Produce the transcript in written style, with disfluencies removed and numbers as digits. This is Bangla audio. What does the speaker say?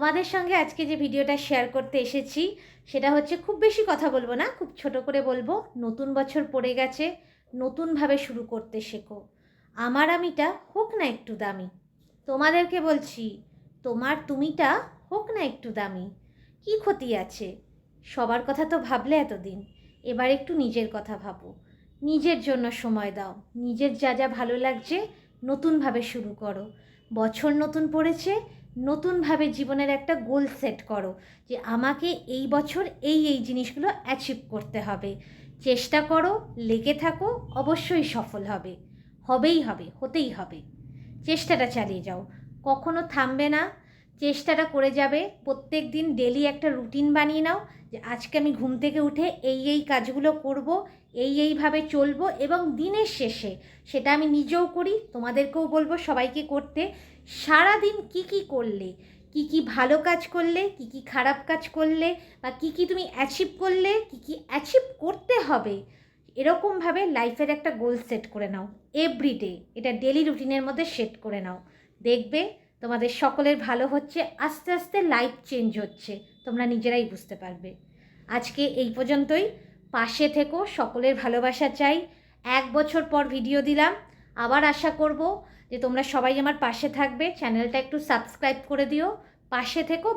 তোমাদের সঙ্গে আজকে যে ভিডিওটা শেয়ার করতে এসেছি সেটা হচ্ছে, খুব বেশি কথা বলবো না, খুব ছোট করে বলবো। নতুন বছর পড়ে গেছে, নতুনভাবে শুরু করতে শেখো। আমার আমিটা হোক না একটু দামি। তোমাদেরকে বলছি, তোমার তুমিটা হোক না একটু দামি। কি ক্ষতি আছে? সবার কথা তো ভাবলে এতদিন, এবার একটু নিজের কথা ভাবো। নিজের জন্য সময় দাও, নিজের যা যা ভালো লাগছে নতুনভাবে শুরু করো। বছর নতুন পড়েছে, নতুনভাবে জীবনের একটা গোল সেট করো যে আমাকে এই বছর এই জিনিসগুলো অ্যাচিভ করতে হবে। চেষ্টা করো, লেগে থাকো, অবশ্যই সফল হবে। হবেই হবে, হতেই হবে। চেষ্টাটা চালিয়ে যাও, কখনো থামবে না। চেষ্টাটা করে যাবে। প্রত্যেক দিন ডেলি একটা রুটিন বানিয়ে নাও যে আজকে আমি ঘুম থেকে উঠে এই কাজগুলো করব, এইভাবে চলবো, এবং দিনের শেষে সেটা আমি নিজেও করি, তোমাদেরকেও বলবো সবাইকে করতে। সারা দিন কি করলে, কি ভালো কাজ করলে, কি খারাপ কাজ করলে, বা কি তুমি অ্যাচিভ করলে, কি অ্যাচিভ করতে হবে, এরকমভাবে লাইফের একটা গোল সেট করে নাও। এভরিডে এটা ডেলি রুটিনের মধ্যে সেট করে নাও। দেখবে তোমাদের সকলের ভালো হচ্ছে, আস্তে আস্তে লাইফ চেঞ্জ হচ্ছে, তোমরা নিজেরাই বুঝতে পারবে। আজকে এই পর্যন্তই। পাশে থেকো, সকলের ভালোবাসা চাই। 1 বছর পর ভিডিও দিলাম, আবার আশা করব যে তোমরা সবাই আমার পাশে থাকবে। চ্যানেলটা একটু সাবস্ক্রাইব করে দিও, পাশে থেকো।